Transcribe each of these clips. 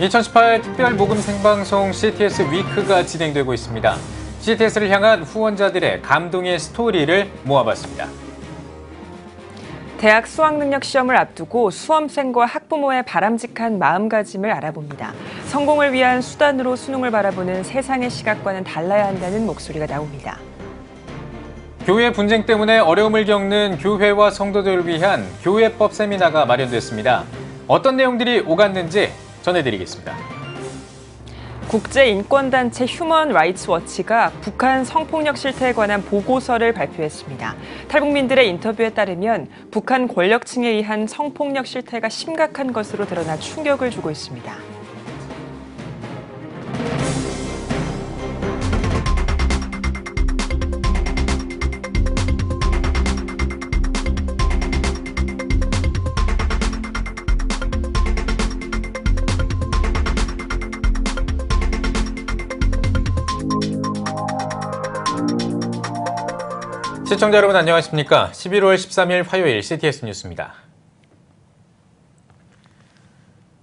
2018 특별 모금 생방송 CTS 위크가 진행되고 있습니다. CTS를 향한 후원자들의 감동의 스토리를 모아봤습니다. 대학 수학능력 시험을 앞두고 수험생과 학부모의 바람직한 마음가짐을 알아봅니다. 성공을 위한 수단으로 수능을 바라보는 세상의 시각과는 달라야 한다는 목소리가 나옵니다. 교회 분쟁 때문에 어려움을 겪는 교회와 성도들을 위한 교회법 세미나가 마련됐습니다. 어떤 내용들이 오갔는지 전해드리겠습니다. 국제인권단체 휴먼 라이츠 워치가 북한 성폭력 실태에 관한 보고서를 발표했습니다. 탈북민들의 인터뷰에 따르면 북한 권력층에 의한 성폭력 실태가 심각한 것으로 드러나 충격을 주고 있습니다. 시청자 여러분 안녕하십니까? 11월 13일 화요일 CTS 뉴스입니다.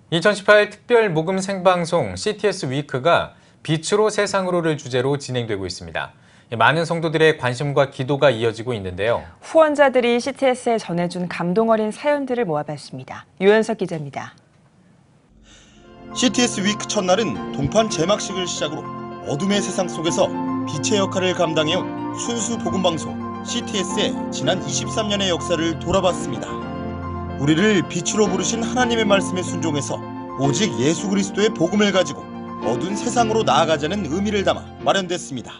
2018 특별 모금 생방송 CTS 위크가 빛으로 세상으로를 주제로 진행되고 있습니다. 많은 성도들의 관심과 기도가 이어지고 있는데요. 후원자들이 CTS에 전해준 감동 어린 사연들을 모아봤습니다. 유현석 기자입니다. CTS 위크 첫날은 동판 제막식을 시작으로 어둠의 세상 속에서 빛의 역할을 감당해온 순수 복음방송 CTS의 지난 23년의 역사를 돌아봤습니다. 우리를 빛으로 부르신 하나님의 말씀에 순종해서 오직 예수 그리스도의 복음을 가지고 어두운 세상으로 나아가자는 의미를 담아 마련됐습니다.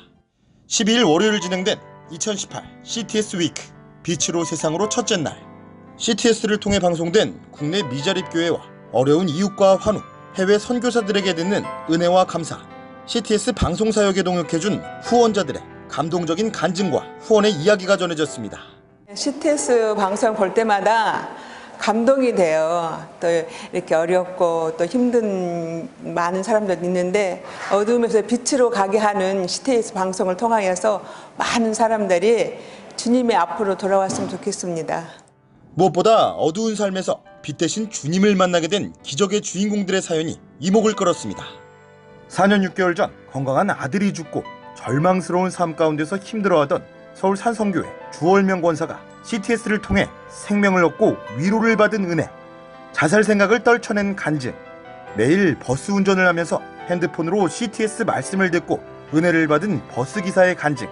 12일 월요일 진행된 2018 CTS 위크 빛으로 세상으로 첫째 날, CTS를 통해 방송된 국내 미자립교회와 어려운 이웃과 환우, 해외 선교사들에게 듣는 은혜와 감사, CTS 방송사역에 동역해준 후원자들의 감동적인 간증과 후원의 이야기가 전해졌습니다. CTS 방송 볼 때마다 감동이 돼요. 또 이렇게 어렵고 또 힘든 많은 사람들 있는데 어두움에서 빛으로 가게 하는 CTS 방송을 통하여서 많은 사람들이 주님의 앞으로 돌아왔으면 좋겠습니다. 무엇보다 어두운 삶에서 빛 대신 주님을 만나게 된 기적의 주인공들의 사연이 이목을 끌었습니다. 4년 6개월 전 건강한 아들이 죽고 절망스러운 삶 가운데서 힘들어하던 서울 산성교회 주월명 권사가 CTS를 통해 생명을 얻고 위로를 받은 은혜, 자살 생각을 떨쳐낸 간증, 매일 버스 운전을 하면서 핸드폰으로 CTS 말씀을 듣고 은혜를 받은 버스기사의 간증,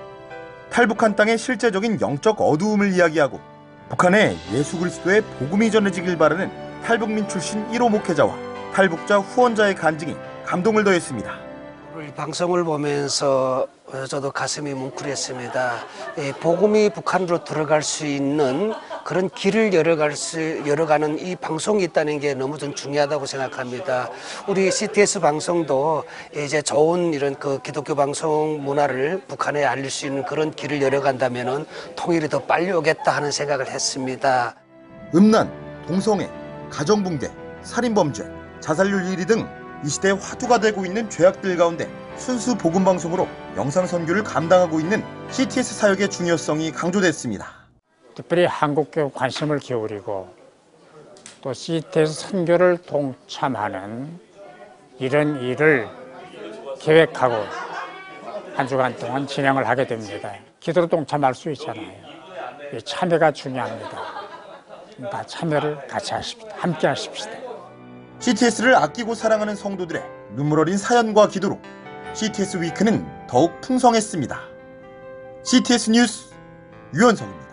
탈북한 땅의 실제적인 영적 어두움을 이야기하고 북한에 예수 그리스도의 복음이 전해지길 바라는 탈북민 출신 1호 목회자와 탈북자 후원자의 간증이 감동을 더했습니다. 오늘 방송을 보면서 저도 가슴이 뭉클했습니다. 복음이 북한으로 들어갈 수 있는 그런 길을 열어가는 이 방송이 있다는 게 너무 좀 중요하다고 생각합니다. 우리 CTS 방송도 이제 좋은 이런 그 기독교 방송 문화를 북한에 알릴 수 있는 그런 길을 열어간다면은 통일이 더 빨리 오겠다 하는 생각을 했습니다. 음란, 동성애, 가정붕괴, 살인범죄, 자살률 1위 등 이 시대의 화두가 되고 있는 죄악들 가운데 순수 복음방송으로 영상 선교를 감당하고 있는 CTS 사역의 중요성이 강조됐습니다. 특별히 한국교회 관심을 기울이고 또 CTS 선교를 동참하는 이런 일을 계획하고 한 주간 동안 진행을 하게 됩니다. 기도로 동참할 수 있잖아요. 이 참여가 중요합니다. 다 참여를 같이 하십시다. 함께 하십시다. CTS를 아끼고 사랑하는 성도들의 눈물 어린 사연과 기도로 CTS 위크는 더욱 풍성했습니다. CTS 뉴스 유현성입니다.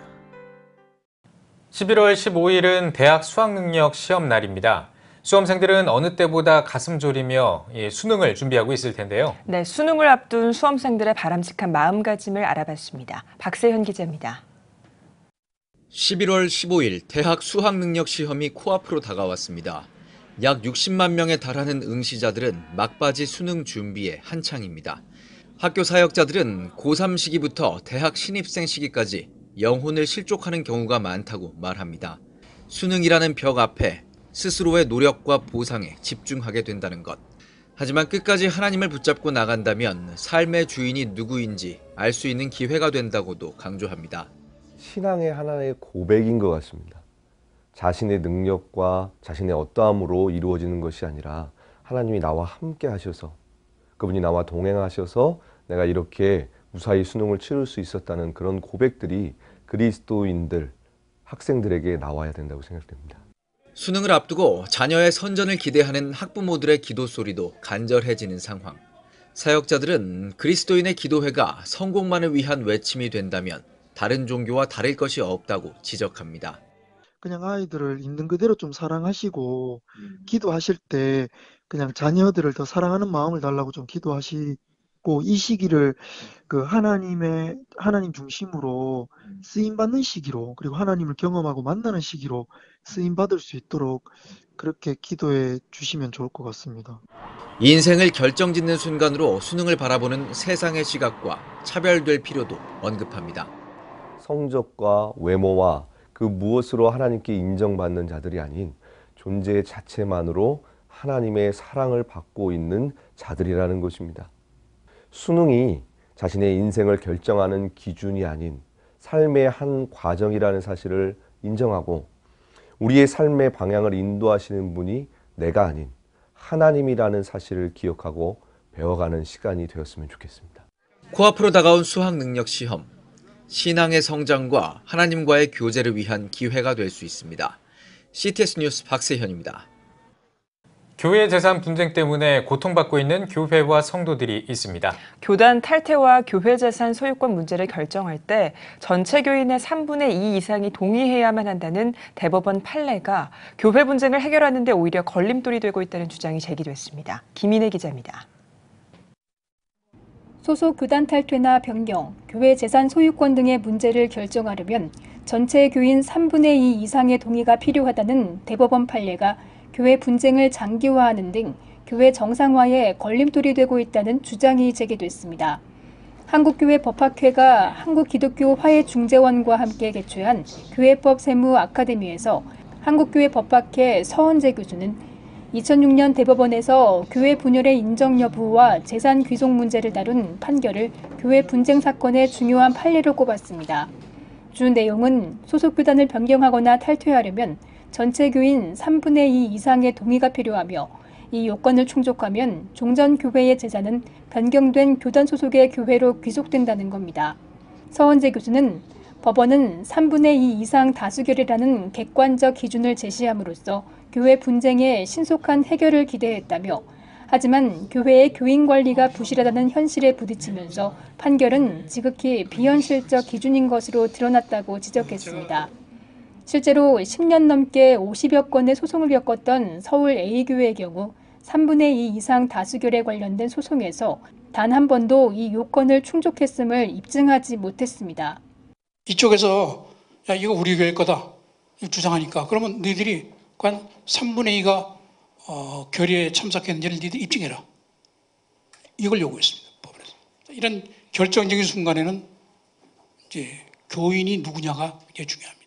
11월 15일은 대학 수학능력 시험 날입니다. 수험생들은 어느 때보다 가슴 졸이며 수능을 준비하고 있을 텐데요. 네, 수능을 앞둔 수험생들의 바람직한 마음가짐을 알아봤습니다. 박세현 기자입니다. 11월 15일 대학 수학능력 시험이 코앞으로 다가왔습니다. 약 60만 명에 달하는 응시자들은 막바지 수능 준비에 한창입니다. 학교 사역자들은 고3 시기부터 대학 신입생 시기까지 영혼을 실족하는 경우가 많다고 말합니다. 수능이라는 벽 앞에 스스로의 노력과 보상에 집중하게 된다는 것. 하지만 끝까지 하나님을 붙잡고 나간다면 삶의 주인이 누구인지 알 수 있는 기회가 된다고도 강조합니다. 신앙의 하나의 고백인 것 같습니다. 자신의 능력과 자신의 어떠함으로 이루어지는 것이 아니라 하나님이 나와 함께 하셔서 그분이 나와 동행하셔서 내가 이렇게 무사히 수능을 치를 수 있었다는 그런 고백들이 그리스도인들, 학생들에게 나와야 된다고 생각됩니다. 수능을 앞두고 자녀의 선전을 기대하는 학부모들의 기도 소리도 간절해지는 상황. 사역자들은 그리스도인의 기도회가 성공만을 위한 외침이 된다면 다른 종교와 다를 것이 없다고 지적합니다. 그냥 아이들을 있는 그대로 좀 사랑하시고 기도하실 때 그냥 자녀들을 더 사랑하는 마음을 달라고 좀 기도하시고 이 시기를 그 하나님 중심으로 쓰임 받는 시기로 그리고 하나님을 경험하고 만나는 시기로 쓰임 받을 수 있도록 그렇게 기도해 주시면 좋을 것 같습니다. 인생을 결정짓는 순간으로 수능을 바라보는 세상의 시각과 차별될 필요도 언급합니다. 성적과 외모와 그 무엇으로 하나님께 인정받는 자들이 아닌 존재 자체만으로 하나님의 사랑을 받고 있는 자들이라는 것입니다. 수능이 자신의 인생을 결정하는 기준이 아닌 삶의 한 과정이라는 사실을 인정하고 우리의 삶의 방향을 인도하시는 분이 내가 아닌 하나님이라는 사실을 기억하고 배워가는 시간이 되었으면 좋겠습니다. 코앞으로 다가온 수학 능력 시험. 신앙의 성장과 하나님과의 교제를 위한 기회가 될 수 있습니다. CTS 뉴스 박세현입니다. 교회 재산 분쟁 때문에 고통받고 있는 교회와 성도들이 있습니다. 교단 탈퇴와 교회 재산 소유권 문제를 결정할 때 전체 교인의 3분의 2 이상이 동의해야만 한다는 대법원 판례가 교회 분쟁을 해결하는 데 오히려 걸림돌이 되고 있다는 주장이 제기됐습니다. 김인혜 기자입니다. 소속 교단 탈퇴나 변경, 교회 재산 소유권 등의 문제를 결정하려면 전체 교인 3분의 2 이상의 동의가 필요하다는 대법원 판례가 교회 분쟁을 장기화하는 등 교회 정상화에 걸림돌이 되고 있다는 주장이 제기됐습니다. 한국교회 법학회가 한국기독교화해중재원과 함께 개최한 교회법 세무 아카데미에서 한국교회 법학회 서원재 교수는 2006년 대법원에서 교회 분열의 인정 여부와 재산 귀속 문제를 다룬 판결을 교회 분쟁 사건의 중요한 판례로 꼽았습니다. 주 내용은 소속 교단을 변경하거나 탈퇴하려면 전체 교인 3분의 2 이상의 동의가 필요하며 이 요건을 충족하면 종전 교회의 재산은 변경된 교단 소속의 교회로 귀속된다는 겁니다. 서원재 교수는 법원은 3분의 2 이상 다수결이라는 객관적 기준을 제시함으로써 교회 분쟁의 신속한 해결을 기대했다며 하지만 교회의 교인 관리가 부실하다는 현실에 부딪히면서 판결은 지극히 비현실적 기준인 것으로 드러났다고 지적했습니다. 실제로 10년 넘게 50여 건의 소송을 겪었던 서울 A교회의 경우 3분의 2 이상 다수결에 관련된 소송에서 단 한 번도 이 요건을 충족했음을 입증하지 못했습니다. 이쪽에서 야 이거 우리 교회 거다 주장하니까 그러면 너희들이 한 3분의 2가 결의에 참석했는지를 너희들이 입증해라. 이걸 요구했습니다. 법원에서. 이런 결정적인 순간에는 이제 교인이 누구냐가 굉장히 중요합니다.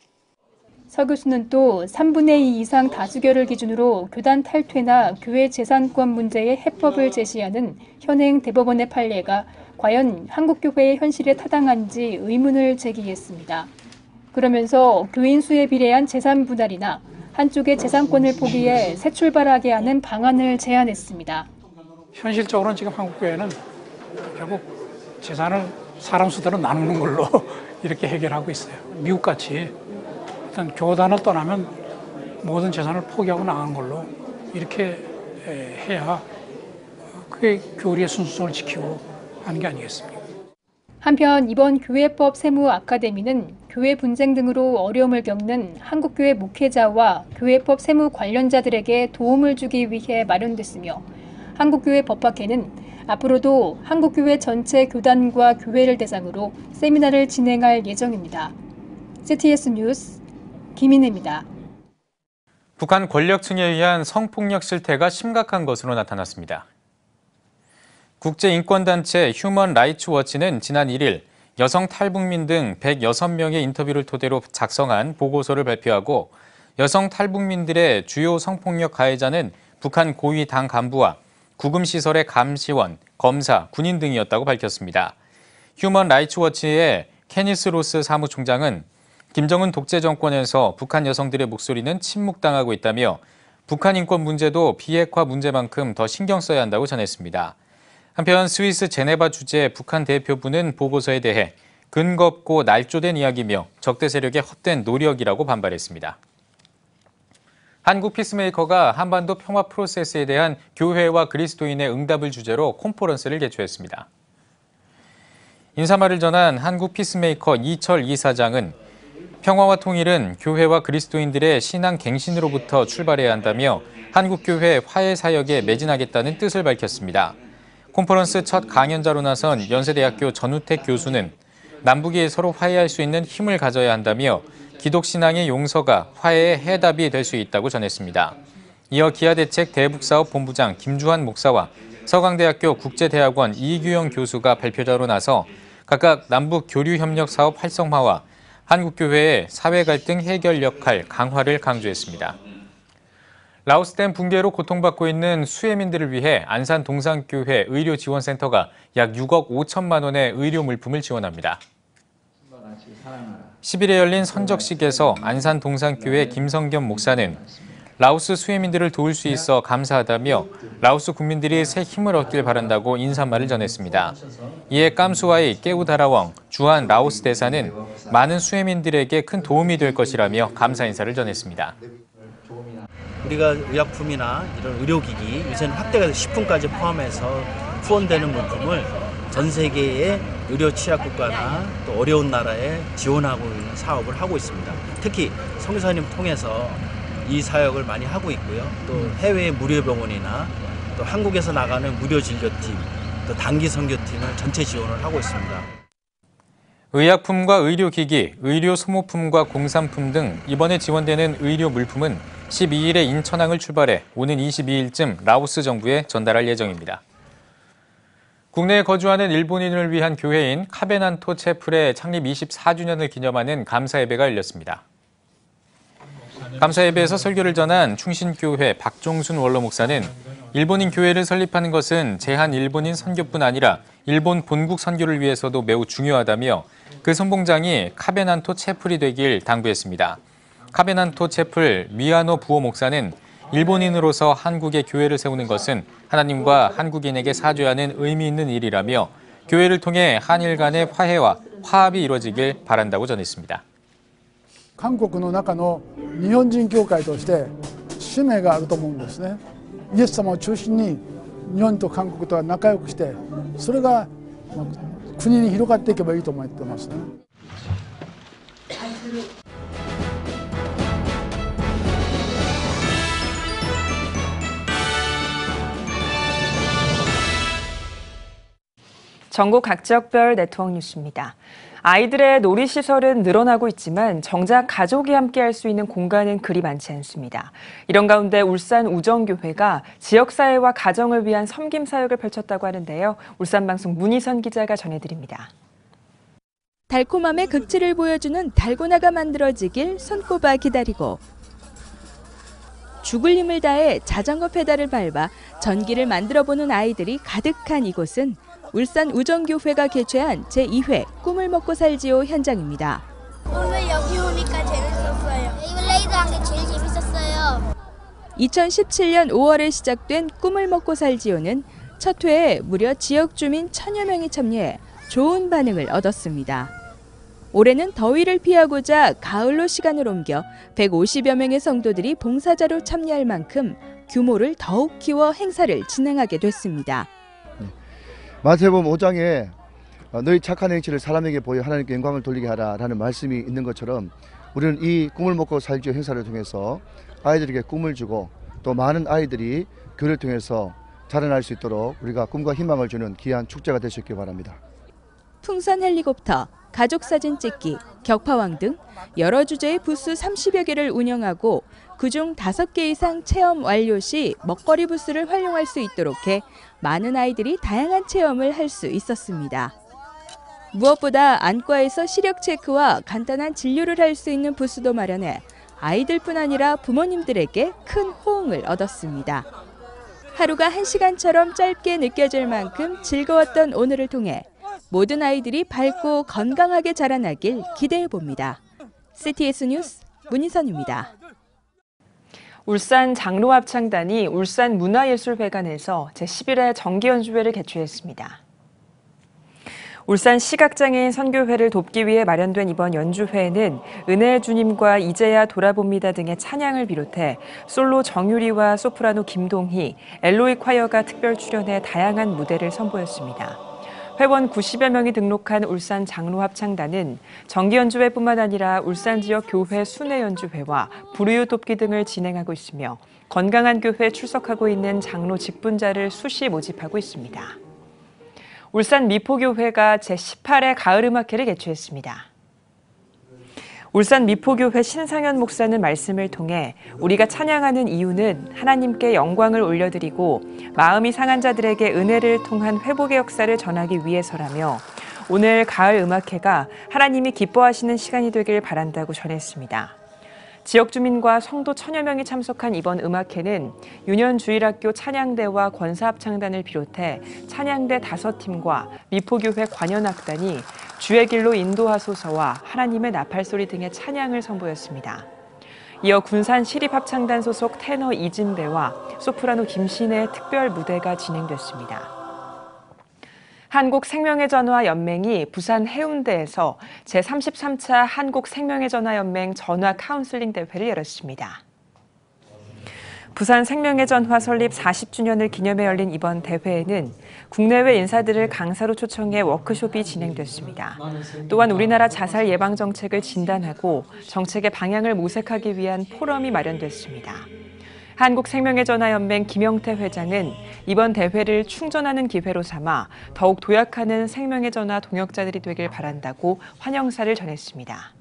서 교수는 또 3분의 2 이상 다수결을 기준으로 교단 탈퇴나 교회 재산권 문제의 해법을 제시하는 현행 대법원의 판례가 과연 한국교회의 현실에 타당한지 의문을 제기했습니다. 그러면서 교인 수에 비례한 재산 분할이나 한쪽의 재산권을 포기해 새 출발하게 하는 방안을 제안했습니다. 현실적으로는 지금 한국교회는 결국 재산을 사람 수대로 나누는 걸로 이렇게 해결하고 있어요. 미국같이 일단 교단을 떠나면 모든 재산을 포기하고 나가는 걸로 이렇게 해야 그게 교리의 순수성을 지키고 하는 게 아니겠습니까? 한편 이번 교회법 세무 아카데미는 교회 분쟁 등으로 어려움을 겪는 한국교회 목회자와 교회법 세무 관련자들에게 도움을 주기 위해 마련됐으며 한국교회 법학회는 앞으로도 한국교회 전체 교단과 교회를 대상으로 세미나를 진행할 예정입니다. CTS 뉴스 김인혜입니다. 북한 권력층에 의한 성폭력 실태가 심각한 것으로 나타났습니다. 국제인권단체 휴먼 라이츠 워치는 지난 1일 여성 탈북민 등 106명의 인터뷰를 토대로 작성한 보고서를 발표하고 여성 탈북민들의 주요 성폭력 가해자는 북한 고위 당 간부와 구금시설의 감시원, 검사, 군인 등이었다고 밝혔습니다. 휴먼 라이츠 워치의 케니스 로스 사무총장은 김정은 독재 정권에서 북한 여성들의 목소리는 침묵당하고 있다며 북한 인권 문제도 비핵화 문제만큼 더 신경 써야 한다고 전했습니다. 한편 스위스 제네바 주재 북한 대표부는 보고서에 대해 근거 없고 날조된 이야기며 적대 세력의 헛된 노력이라고 반발했습니다. 한국 피스메이커가 한반도 평화 프로세스에 대한 교회와 그리스도인의 응답을 주제로 콘퍼런스를 개최했습니다. 인사말을 전한 한국 피스메이커 이철 이사장은 평화와 통일은 교회와 그리스도인들의 신앙 갱신으로부터 출발해야 한다며 한국교회 화해 사역에 매진하겠다는 뜻을 밝혔습니다. 콘퍼런스 첫 강연자로 나선 연세대학교 전우택 교수는 남북이 서로 화해할 수 있는 힘을 가져야 한다며 기독신앙의 용서가 화해의 해답이 될 수 있다고 전했습니다. 이어 기아대책 대북사업 본부장 김주환 목사와 서강대학교 국제대학원 이규영 교수가 발표자로 나서 각각 남북 교류협력 사업 활성화와 한국교회의 사회 갈등 해결 역할 강화를 강조했습니다. 라오스댐 붕괴로 고통받고 있는 수해민들을 위해 안산 동산교회 의료지원센터가 약 6억 5천만 원의 의료 물품을 지원합니다. 10일에 열린 선적식에서 안산 동산교회 김성겸 목사는 라오스 수해민들을 도울 수 있어 감사하다며 라오스 국민들이 새 힘을 얻길 바란다고 인사말을 전했습니다. 이에 깜수와의 깨우다라웡 주한 라오스 대사는 많은 수해민들에게 큰 도움이 될 것이라며 감사 인사를 전했습니다. 우리가 의약품이나 이런 의료기기, 요새는 확대가 돼서 식품까지 포함해서 후원되는 물품을 전 세계의 의료취약국가나 또 어려운 나라에 지원하고 있는 사업을 하고 있습니다. 특히 선교사님 통해서 이 사역을 많이 하고 있고요. 또 해외 무료병원이나 또 한국에서 나가는 무료진료팀, 또 단기 선교팀을 전체 지원을 하고 있습니다. 의약품과 의료기기, 의료소모품과 공산품 등 이번에 지원되는 의료 물품은 12일에 인천항을 출발해 오는 22일쯤 라오스 정부에 전달할 예정입니다. 국내에 거주하는 일본인을 위한 교회인 카베난토 채플의 창립 24주년을 기념하는 감사 예배가 열렸습니다. 감사 예배에서 설교를 전한 충신교회 박종순 원로 목사는 일본인 교회를 설립하는 것은 제한 일본인 선교뿐 아니라 일본 본국 선교를 위해서도 매우 중요하다며 그 선봉장이 카베난토 채플이 되길 당부했습니다. 카베난토 채플 미야노 부오 목사는 일본인으로서 한국의 교회를 세우는 것은 하나님과 한국인에게 사죄하는 의미 있는 일이라며 교회를 통해 한일 간의 화해와 화합이 이루어지길 바란다고 전했습니다. 韓国の中の日本人教会として使命があると思うんですね。イエス様を中心に日本と韓国とは仲良くして、それが国に広がっていけばいいと思ってますね。 전국 각 지역별 네트워크 뉴스입니다. 아이들의 놀이시설은 늘어나고 있지만 정작 가족이 함께할 수 있는 공간은 그리 많지 않습니다. 이런 가운데 울산 우정교회가 지역사회와 가정을 위한 섬김 사역을 펼쳤다고 하는데요. 울산방송 문희선 기자가 전해드립니다. 달콤함의 극치를 보여주는 달고나가 만들어지길 손꼽아 기다리고 죽을 힘을 다해 자전거 페달을 밟아 전기를 만들어보는 아이들이 가득한 이곳은 울산 우정교회가 개최한 제2회 꿈을 먹고 살지요 현장입니다. 오늘 여기 오니까 재밌었어요. 레이드 한 게 제일 재밌었어요. 2017년 5월에 시작된 꿈을 먹고 살지요는 첫 회에 무려 지역 주민 1000여 명이 참여해 좋은 반응을 얻었습니다. 올해는 더위를 피하고자 가을로 시간을 옮겨 150여 명의 성도들이 봉사자로 참여할 만큼 규모를 더욱 키워 행사를 진행하게 됐습니다. 마태복음 5장에 너희 착한 행실을 사람에게 보여 하나님께 영광을 돌리게 하라라는 말씀이 있는 것처럼 우리는 이 꿈을 먹고 살지요 행사를 통해서 아이들에게 꿈을 주고 또 많은 아이들이 교회를 통해서 자라날 수 있도록 우리가 꿈과 희망을 주는 귀한 축제가 될 수 있길 바랍니다. 풍선 헬리콥터, 가족사진 찍기, 격파왕 등 여러 주제의 부스 30여 개를 운영하고 그중 5개 이상 체험 완료 시 먹거리 부스를 활용할 수 있도록 해 많은 아이들이 다양한 체험을 할 수 있었습니다. 무엇보다 안과에서 시력 체크와 간단한 진료를 할 수 있는 부스도 마련해 아이들뿐 아니라 부모님들에게 큰 호응을 얻었습니다. 하루가 1시간처럼 짧게 느껴질 만큼 즐거웠던 오늘을 통해 모든 아이들이 밝고 건강하게 자라나길 기대해 봅니다. CTS 뉴스 문희선입니다. 울산 장로합창단이 울산 문화예술회관에서 제11회 정기연주회를 개최했습니다. 울산 시각장애인 선교회를 돕기 위해 마련된 이번 연주회에는 은혜의 주님과 이제야 돌아봅니다 등의 찬양을 비롯해 솔로 정유리와 소프라노 김동희, 엘로이 콰이어가 특별 출연해 다양한 무대를 선보였습니다. 회원 90여 명이 등록한 울산 장로합창단은 정기연주회뿐만 아니라 울산 지역 교회 순회연주회와 불우유 돕기 등을 진행하고 있으며 건강한 교회에 출석하고 있는 장로 직분자를 수시 모집하고 있습니다. 울산 미포교회가 제18회 가을음악회를 개최했습니다. 울산 미포교회 신상현 목사는 말씀을 통해 우리가 찬양하는 이유는 하나님께 영광을 올려드리고 마음이 상한 자들에게 은혜를 통한 회복의 역사를 전하기 위해서라며 오늘 가을 음악회가 하나님이 기뻐하시는 시간이 되길 바란다고 전했습니다. 지역 주민과 성도 1000여 명이 참석한 이번 음악회는 윤현주일학교 찬양대와 권사합창단을 비롯해 찬양대 5팀과 미포교회 관현악단이 주의 길로 인도하소서와 하나님의 나팔소리 등의 찬양을 선보였습니다. 이어 군산 시립합창단 소속 테너 이진배와 소프라노 김신의 특별 무대가 진행됐습니다. 한국생명의전화연맹이 부산 해운대에서 제33차 한국생명의전화연맹 전화 카운슬링 대회를 열었습니다. 부산 생명의전화 설립 40주년을 기념해 열린 이번 대회에는 국내외 인사들을 강사로 초청해 워크숍이 진행됐습니다. 또한 우리나라 자살 예방 정책을 진단하고 정책의 방향을 모색하기 위한 포럼이 마련됐습니다. 한국생명의전화연맹 김영태 회장은 이번 대회를 충전하는 기회로 삼아 더욱 도약하는 생명의 전화 동역자들이 되길 바란다고 환영사를 전했습니다.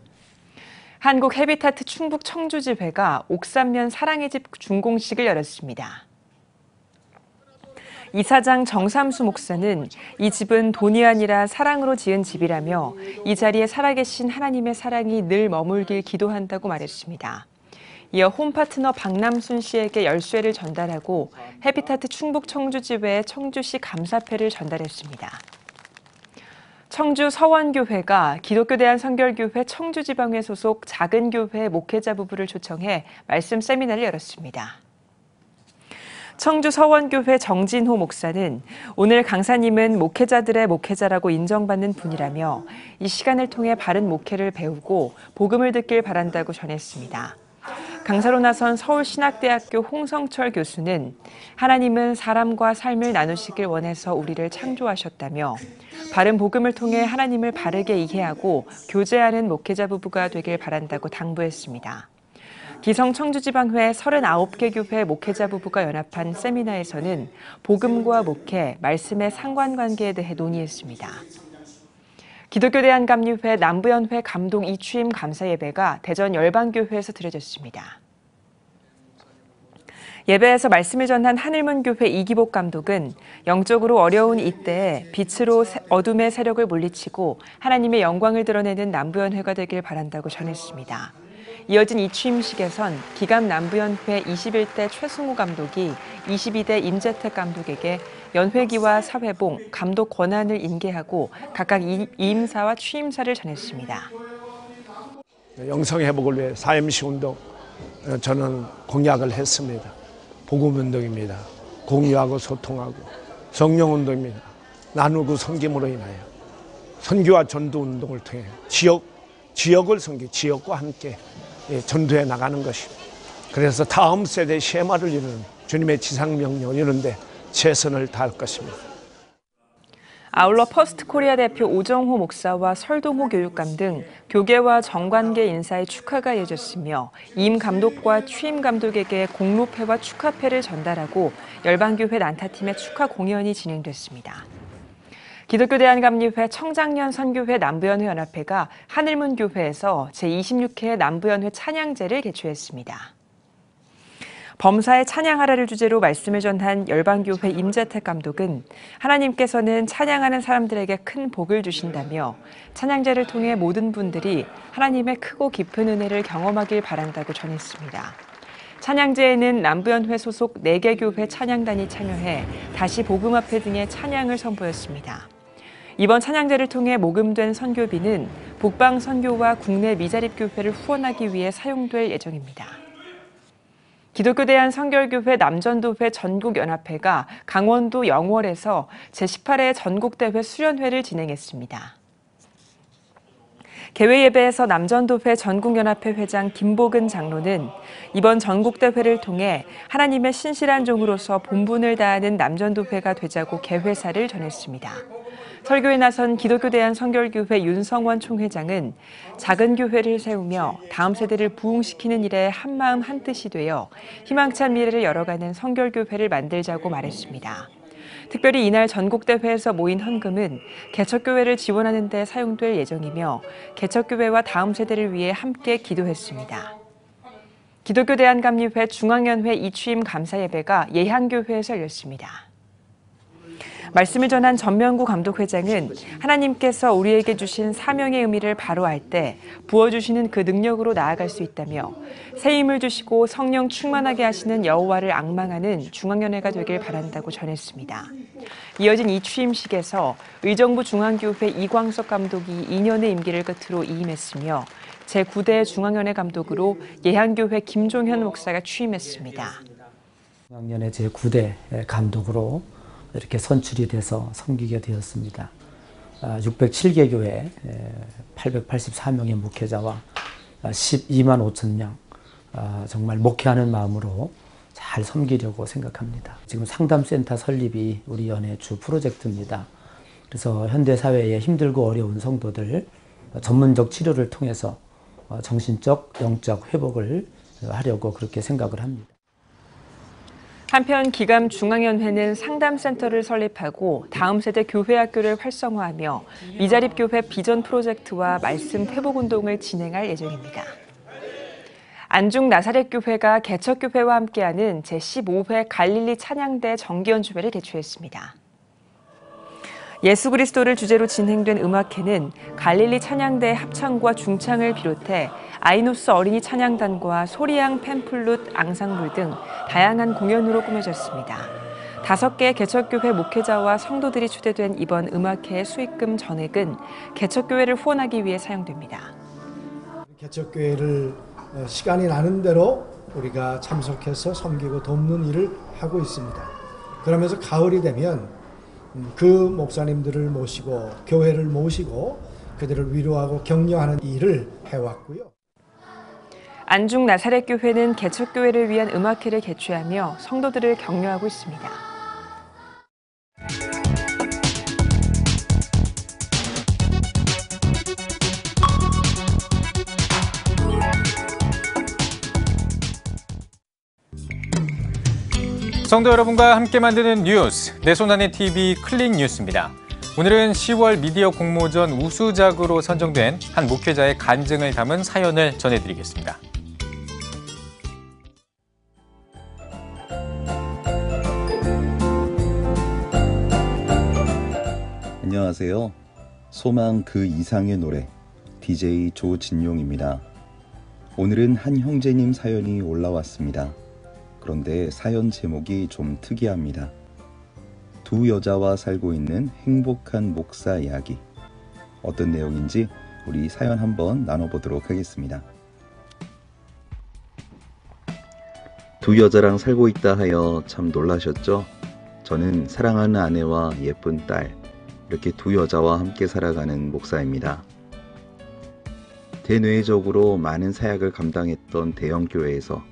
한국 헤비타트 충북 청주지회가 옥삼면 사랑의 집 준공식을 열었습니다. 이사장 정삼수 목사는 이 집은 돈이 아니라 사랑으로 지은 집이라며 이 자리에 살아계신 하나님의 사랑이 늘 머물길 기도한다고 말했습니다. 이어 홈파트너 박남순 씨에게 열쇠를 전달하고 헤비타트 충북 청주지회에 청주시 감사패를 전달했습니다. 청주 서원교회가 기독교대한선결교회 청주지방회 소속 작은 교회 목회자 부부를 초청해 말씀 세미나를 열었습니다. 청주 서원교회 정진호 목사는 오늘 강사님은 목회자들의 목회자라고 인정받는 분이라며 이 시간을 통해 바른 목회를 배우고 복음을 듣길 바란다고 전했습니다. 강사로 나선 서울신학대학교 홍성철 교수는 하나님은 사람과 삶을 나누시길 원해서 우리를 창조하셨다며 바른 복음을 통해 하나님을 바르게 이해하고 교제하는 목회자 부부가 되길 바란다고 당부했습니다. 기성 청주지방회 39개 교회 목회자 부부가 연합한 세미나에서는 복음과 목회, 말씀의 상관관계에 대해 논의했습니다. 기독교대한감리회 남부연회 감동 이취임 감사예배가 대전 열방교회에서 드려졌습니다. 예배에서 말씀을 전한 하늘문교회 이기복 감독은 영적으로 어려운 이때에 빛으로 어둠의 세력을 물리치고 하나님의 영광을 드러내는 남부연회가 되길 바란다고 전했습니다. 이어진 이취임식에선 기감 남부연회 21대 최승우 감독이 22대 임재택 감독에게 연회기와 사회봉, 감독 권한을 인계하고 각각 이임사와 취임사를 전했습니다. 영성회복을 위해 사임시 운동 저는 공약을 했습니다. 복음운동입니다. 공유하고 소통하고 성령운동입니다. 나누고 섬김으로 인하여 선교와 전도운동을 통해 지역을 섬기 지역과 함께 전도해 나가는 것입니다. 그래서 다음 세대 쉐마를 이루는 주님의 지상명령을 이루는데 최선을 다할 것입니다. 아울러 퍼스트코리아 대표 오정호 목사와 설동호 교육감 등 교계와 정관계 인사의 축하가 이어졌으며 임 감독과 취임 감독에게 공로패와 축하패를 전달하고 열방교회 난타팀의 축하 공연이 진행됐습니다. 기독교대한감리회 청장년 선교회 남부연회 연합회가 하늘문교회에서 제26회 남부연회 찬양제를 개최했습니다. 범사의 찬양하라를 주제로 말씀을 전한 열방교회 임재택 감독은 하나님께서는 찬양하는 사람들에게 큰 복을 주신다며 찬양제를 통해 모든 분들이 하나님의 크고 깊은 은혜를 경험하길 바란다고 전했습니다. 찬양제에는 남부연회 소속 4개 교회 찬양단이 참여해 다시 복음 앞에 등의 찬양을 선보였습니다. 이번 찬양제를 통해 모금된 선교비는 북방 선교와 국내 미자립 교회를 후원하기 위해 사용될 예정입니다. 기독교 대한성결교회 남전도회 전국연합회가 강원도 영월에서 제18회 전국대회 수련회를 진행했습니다. 개회 예배에서 남전도회 전국연합회 회장 김복은 장로는 이번 전국대회를 통해 하나님의 신실한 종으로서 본분을 다하는 남전도회가 되자고 개회사를 전했습니다. 설교에 나선 기독교 대한성결교회 윤성원 총회장은 작은 교회를 세우며 다음 세대를 부흥시키는 일에 한마음 한뜻이 되어 희망찬 미래를 열어가는 성결교회를 만들자고 말했습니다. 특별히 이날 전국대회에서 모인 헌금은 개척교회를 지원하는 데 사용될 예정이며 개척교회와 다음 세대를 위해 함께 기도했습니다. 기독교 대한감리회 중앙연회 이취임 감사예배가 예향교회에서 열렸습니다. 말씀을 전한 전명구 감독회장은 하나님께서 우리에게 주신 사명의 의미를 바로 알 때 부어주시는 그 능력으로 나아갈 수 있다며 새 힘을 주시고 성령 충만하게 하시는 여호와를 앙망하는 중앙연회가 되길 바란다고 전했습니다. 이어진 이 취임식에서 의정부 중앙교회 이광석 감독이 2년의 임기를 끝으로 이임했으며 제9대 중앙연회 감독으로 예향교회 김종현 목사가 취임했습니다. 중앙연회 제9대 감독으로 이렇게 선출이 돼서 섬기게 되었습니다. 607개 교회 884명의 목회자와 12만 5천 명 정말 목회하는 마음으로 잘 섬기려고 생각합니다. 지금 상담센터 설립이 우리 연회 주 프로젝트입니다. 그래서 현대사회에 힘들고 어려운 성도들 전문적 치료를 통해서 정신적, 영적 회복을 하려고 그렇게 생각을 합니다. 한편 기감 중앙연회는 상담센터를 설립하고 다음 세대 교회 학교를 활성화하며 미자립교회 비전 프로젝트와 말씀 회복운동을 진행할 예정입니다. 안중 나사렛교회가 개척교회와 함께하는 제15회 갈릴리 찬양대 정기연주회를 개최했습니다. 예수 그리스도를 주제로 진행된 음악회는 갈릴리 찬양대 합창과 중창을 비롯해 아이노스 어린이 찬양단과 소리양 펜플룻 앙상블 등 다양한 공연으로 꾸며졌습니다. 5개 개척교회 목회자와 성도들이 초대된 이번 음악회의 수익금 전액은 개척교회를 후원하기 위해 사용됩니다. 개척교회를 시간이 나는 대로 우리가 참석해서 섬기고 돕는 일을 하고 있습니다. 그러면서 가을이 되면 그 목사님들을 모시고 교회를 모시고 그들을 위로하고 격려하는 일을 해왔고요. 안중 나사렛교회는 개척교회를 위한 음악회를 개최하며 성도들을 격려하고 있습니다. 성도 여러분과 함께 만드는 뉴스, 내 손안의 TV 클릭 뉴스입니다. 오늘은 10월 미디어 공모전 우수작으로 선정된 한 목회자의 간증을 담은 사연을 전해드리겠습니다. 안녕하세요. 소망 그 이상의 노래, DJ 조진용입니다. 오늘은 한 형제님 사연이 올라왔습니다. 그런데 사연 제목이 좀 특이합니다. 두 여자와 살고 있는 행복한 목사 이야기. 어떤 내용인지 우리 사연 한번 나눠보도록 하겠습니다. 두 여자랑 살고 있다 하여 참 놀라셨죠? 저는 사랑하는 아내와 예쁜 딸, 이렇게 두 여자와 함께 살아가는 목사입니다. 대뇌적으로 많은 사역을 감당했던 대형교회에서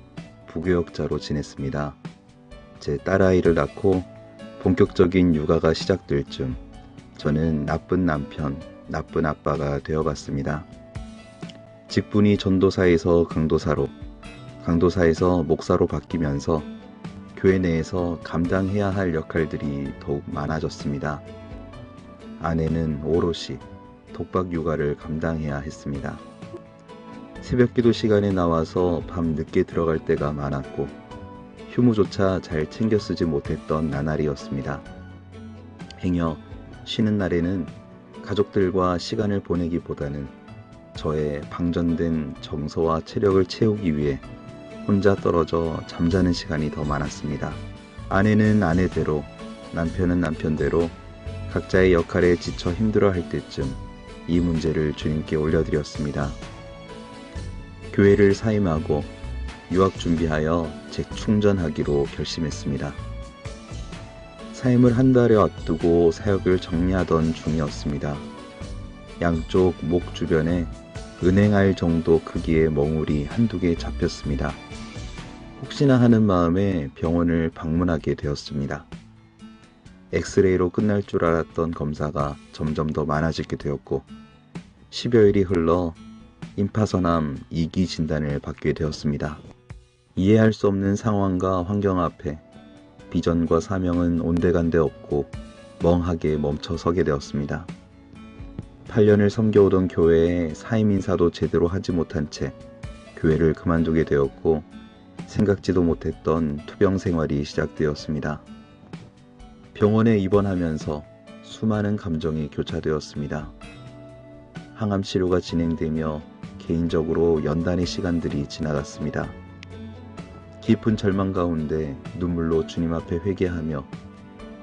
부교역자로 지냈습니다. 제 딸아이를 낳고 본격적인 육아가 시작될 쯤 저는 나쁜 남편, 나쁜 아빠가 되어갔습니다. 직분이 전도사에서 강도사로, 강도사에서 목사로 바뀌면서 교회 내에서 감당해야 할 역할들이 더욱 많아졌습니다. 아내는 오롯이 독박 육아를 감당해야 했습니다. 새벽기도 시간에 나와서 밤 늦게 들어갈 때가 많았고 휴무조차 잘 챙겨 쓰지 못했던 나날이었습니다. 행여 쉬는 날에는 가족들과 시간을 보내기보다는 저의 방전된 정서와 체력을 채우기 위해 혼자 떨어져 잠자는 시간이 더 많았습니다. 아내는 아내대로, 남편은 남편대로 각자의 역할에 지쳐 힘들어할 때쯤 이 문제를 주님께 올려드렸습니다. 교회를 사임하고 유학 준비하여 재충전하기로 결심했습니다. 사임을 한 달에 앞두고 사역을 정리하던 중이었습니다. 양쪽 목 주변에 은행알 정도 크기의 멍울이 한두 개 잡혔습니다. 혹시나 하는 마음에 병원을 방문하게 되었습니다. 엑스레이로 끝날 줄 알았던 검사가 점점 더 많아지게 되었고 10여일이 흘러 임파선암 2기 진단을 받게 되었습니다. 이해할 수 없는 상황과 환경 앞에 비전과 사명은 온데간데 없고 멍하게 멈춰서게 되었습니다. 8년을 섬겨오던 교회에 사임 인사도 제대로 하지 못한 채 교회를 그만두게 되었고 생각지도 못했던 투병 생활이 시작되었습니다. 병원에 입원하면서 수많은 감정이 교차되었습니다. 항암 치료가 진행되며 개인적으로 연단의 시간들이 지나갔습니다. 깊은 절망 가운데 눈물로 주님 앞에 회개하며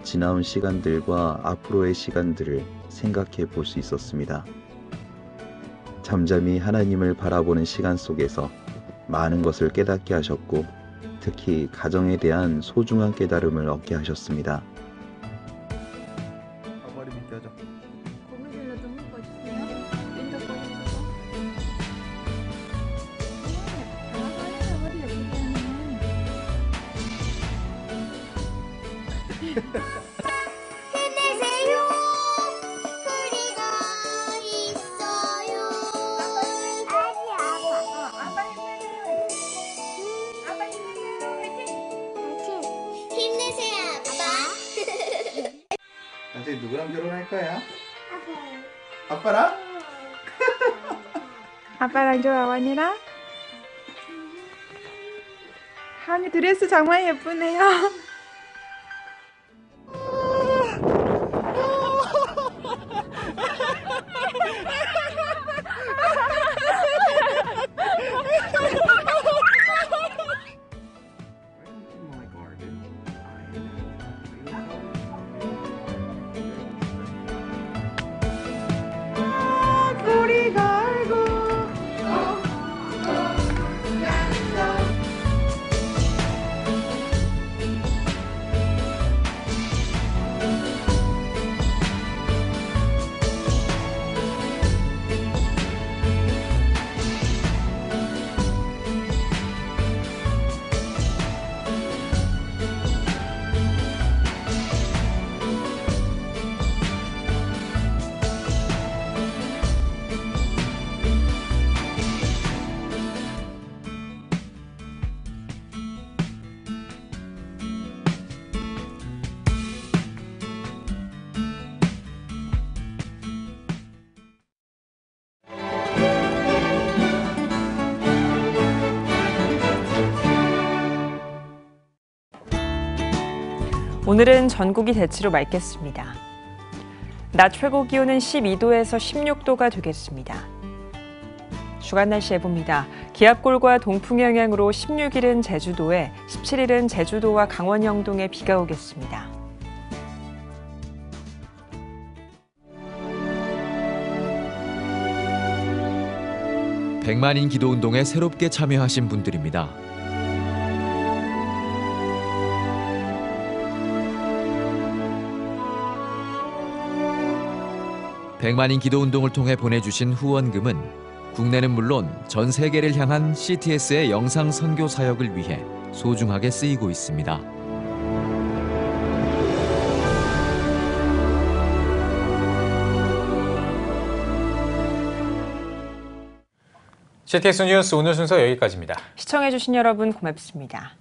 지나온 시간들과 앞으로의 시간들을 생각해 볼 수 있었습니다. 잠잠히 하나님을 바라보는 시간 속에서 많은 것을 깨닫게 하셨고 특히 가정에 대한 소중한 깨달음을 얻게 하셨습니다. 머리 비껴줘. 고무줄로 좀 묶어주세요. 윈도 꺼주세요. 머리 예쁘게 힘내세요. 우리가 있어요. 아빠 힘내세요. 아빠 힘내세요. 힘내세요, 아빠. 나중에 누구랑 결혼할 거야? 아빠랑? 아빠랑 좋아, 원이랑? 하은이 드레스 정말 예쁘네요. 소리가 알고 오늘은 전국이 대체로 맑겠습니다. 낮 최고 기온은 12도에서 16도가 되겠습니다. 주간 날씨 예보입니다. 기압골과 동풍 영향으로 16일은 제주도에, 17일은 제주도와 강원 영동에 비가 오겠습니다. 백만인 기도운동에 새롭게 참여하신 분들입니다. 백만인 기도운동을 통해 보내주신 후원금은 국내는 물론 전 세계를 향한 CTS의 영상 선교 사역을 위해 소중하게 쓰이고 있습니다. CTS 뉴스 오늘 순서 여기까지입니다. 시청해주신 여러분 고맙습니다.